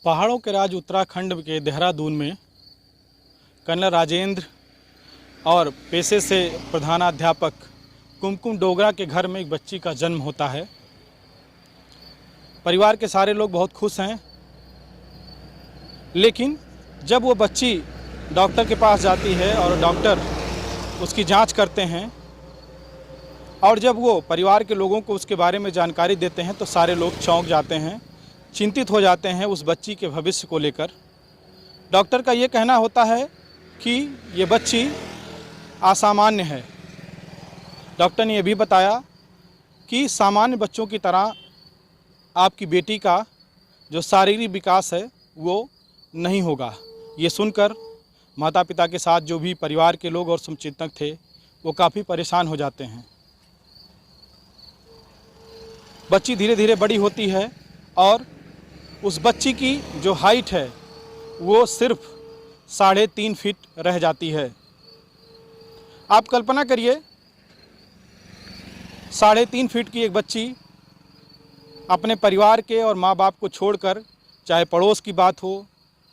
पहाड़ों के राज्य उत्तराखंड के देहरादून में कर्नल राजेंद्र और पेशे से प्रधानाध्यापक कुमकुम डोगरा के घर में एक बच्ची का जन्म होता है। परिवार के सारे लोग बहुत खुश हैं, लेकिन जब वो बच्ची डॉक्टर के पास जाती है और डॉक्टर उसकी जांच करते हैं और जब वो परिवार के लोगों को उसके बारे में जानकारी देते हैं तो सारे लोग चौंक जाते हैं, चिंतित हो जाते हैं उस बच्ची के भविष्य को लेकर। डॉक्टर का ये कहना होता है कि ये बच्ची असामान्य है। डॉक्टर ने यह भी बताया कि सामान्य बच्चों की तरह आपकी बेटी का जो शारीरिक विकास है वो नहीं होगा। ये सुनकर माता पिता के साथ जो भी परिवार के लोग और समचिंतक थे वो काफ़ी परेशान हो जाते हैं। बच्ची धीरे धीरे बड़ी होती है और उस बच्ची की जो हाइट है वो सिर्फ 3.5 फीट रह जाती है। आप कल्पना करिए, 3.5 फीट की एक बच्ची अपने परिवार के और माँ बाप को छोड़कर, चाहे पड़ोस की बात हो,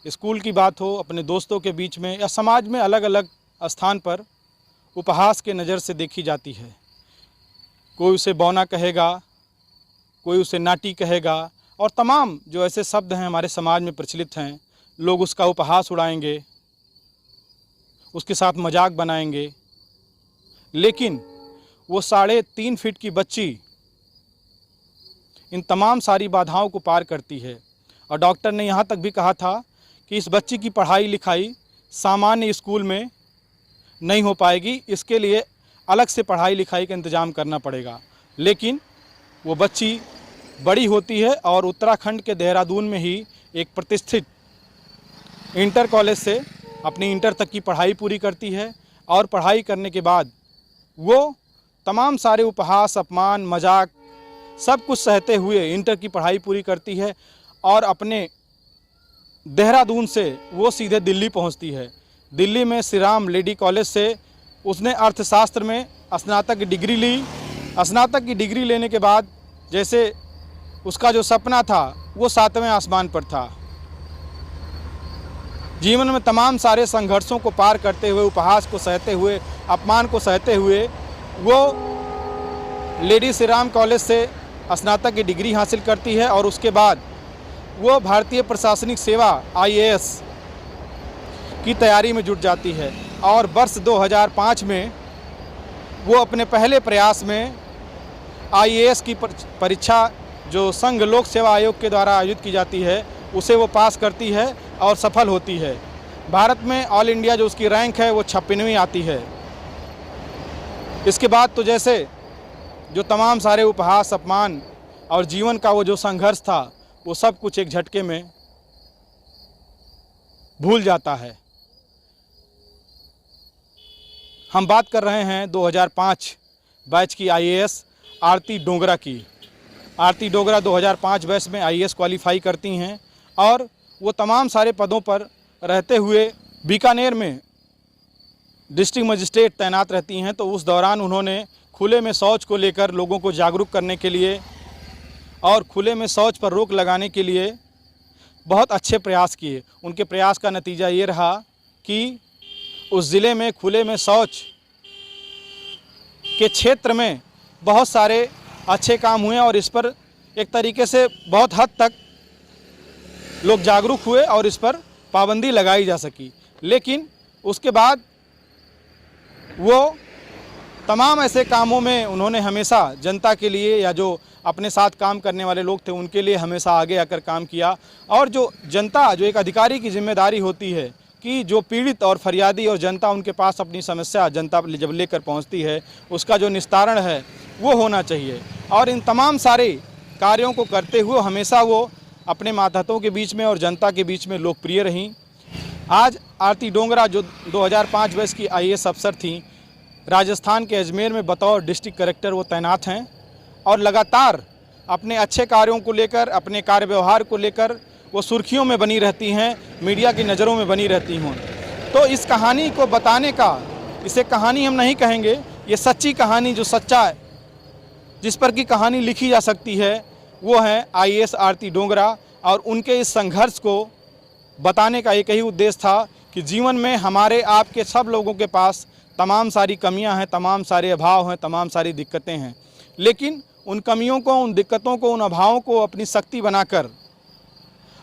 स्कूल की बात हो, अपने दोस्तों के बीच में या समाज में अलग अलग स्थान पर उपहास के नज़र से देखी जाती है। कोई उसे बौना कहेगा, कोई उसे नाटी कहेगा और तमाम जो ऐसे शब्द हैं हमारे समाज में प्रचलित हैं, लोग उसका उपहास उड़ाएंगे, उसके साथ मजाक बनाएंगे। लेकिन वो 3.5 फीट की बच्ची इन तमाम सारी बाधाओं को पार करती है। और डॉक्टर ने यहाँ तक भी कहा था कि इस बच्ची की पढ़ाई लिखाई सामान्य स्कूल में नहीं हो पाएगी, इसके लिए अलग से पढ़ाई लिखाई का इंतज़ाम करना पड़ेगा। लेकिन वो बच्ची बड़ी होती है और उत्तराखंड के देहरादून में ही एक प्रतिष्ठित इंटर कॉलेज से अपनी इंटर तक की पढ़ाई पूरी करती है। और पढ़ाई करने के बाद वो तमाम सारे उपहास, अपमान, मजाक सब कुछ सहते हुए इंटर की पढ़ाई पूरी करती है और अपने देहरादून से वो सीधे दिल्ली पहुंचती है। दिल्ली में श्री राम लेडी कॉलेज से उसने अर्थशास्त्र में स्नातक की डिग्री ली। स्नातक की डिग्री लेने के बाद जैसे उसका जो सपना था वो 7वें आसमान पर था। जीवन में तमाम सारे संघर्षों को पार करते हुए, उपहास को सहते हुए, अपमान को सहते हुए वो लेडी श्री राम कॉलेज से स्नातक की डिग्री हासिल करती है और उसके बाद वो भारतीय प्रशासनिक सेवा IAS की तैयारी में जुट जाती है। और वर्ष 2005 में वो अपने पहले प्रयास में IAS की परीक्षा जो संघ लोक सेवा आयोग के द्वारा आयोजित की जाती है उसे वो पास करती है और सफल होती है। भारत में ऑल इंडिया जो उसकी रैंक है वो 56वीं आती है। इसके बाद तो जैसे जो तमाम सारे उपहास, अपमान और जीवन का वो जो संघर्ष था वो सब कुछ एक झटके में भूल जाता है। हम बात कर रहे हैं 2005 बैच की IAS आरती डोगरा की। आरती डोगरा 2005 बैच में IAS क्वालिफाई करती हैं और वो तमाम सारे पदों पर रहते हुए बीकानेर में डिस्ट्रिक्ट मजिस्ट्रेट तैनात रहती हैं। तो उस दौरान उन्होंने खुले में शौच को लेकर लोगों को जागरूक करने के लिए और खुले में शौच पर रोक लगाने के लिए बहुत अच्छे प्रयास किए। उनके प्रयास का नतीजा ये रहा कि उस ज़िले में खुले में शौच के क्षेत्र में बहुत सारे अच्छे काम हुए और इस पर एक तरीके से बहुत हद तक लोग जागरूक हुए और इस पर पाबंदी लगाई जा सकी। लेकिन उसके बाद वो तमाम ऐसे कामों में उन्होंने हमेशा जनता के लिए या जो अपने साथ काम करने वाले लोग थे उनके लिए हमेशा आगे आकर काम किया। और जो जनता, जो एक अधिकारी की जिम्मेदारी होती है कि जो पीड़ित और फरियादी और जनता उनके पास अपनी समस्या जनता जब लेकर पहुंचती है उसका जो निस्तारण है वो होना चाहिए। और इन तमाम सारे कार्यों को करते हुए हमेशा वो अपने मातहतों के बीच में और जनता के बीच में लोकप्रिय रहीं। आज आरती डोगरा जो 2005 बैच की IAS अफसर थीं, राजस्थान के अजमेर में बतौर डिस्ट्रिक्ट कलेक्टर वो तैनात हैं और लगातार अपने अच्छे कार्यों को लेकर, अपने कार्य व्यवहार को लेकर वो सुर्खियों में बनी रहती हैं, मीडिया की नज़रों में बनी रहती हों। तो इस कहानी को बताने का, इसे कहानी हम नहीं कहेंगे, ये सच्ची कहानी, जो सच्चा जिस पर की कहानी लिखी जा सकती है वो है IAS आरती डोगरा। और उनके इस संघर्ष को बताने का एक ही उद्देश्य था कि जीवन में हमारे आपके सब लोगों के पास तमाम सारी कमियां हैं, तमाम सारे अभाव हैं, तमाम सारी दिक्कतें हैं, लेकिन उन कमियों को, उन दिक्कतों को, उन अभावों को अपनी शक्ति बनाकर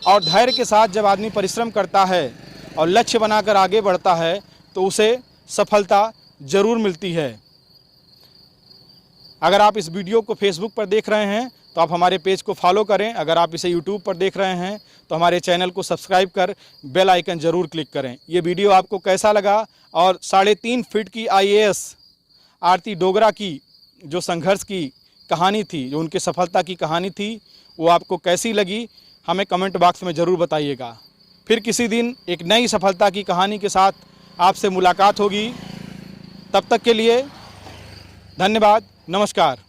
और धैर्य के साथ जब आदमी परिश्रम करता है और लक्ष्य बनाकर आगे बढ़ता है तो उसे सफलता ज़रूर मिलती है। अगर आप इस वीडियो को फेसबुक पर देख रहे हैं तो आप हमारे पेज को फॉलो करें। अगर आप इसे यूट्यूब पर देख रहे हैं तो हमारे चैनल को सब्सक्राइब कर बेल आइकन ज़रूर क्लिक करें। ये वीडियो आपको कैसा लगा और 3.5 फीट की IAS आरती डोगरा की जो संघर्ष की कहानी थी, जो उनकी सफलता की कहानी थी, वो आपको कैसी लगी हमें कमेंट बॉक्स में ज़रूर बताइएगा। फिर किसी दिन एक नई सफलता की कहानी के साथ आपसे मुलाकात होगी। तब तक के लिए धन्यवाद, नमस्कार।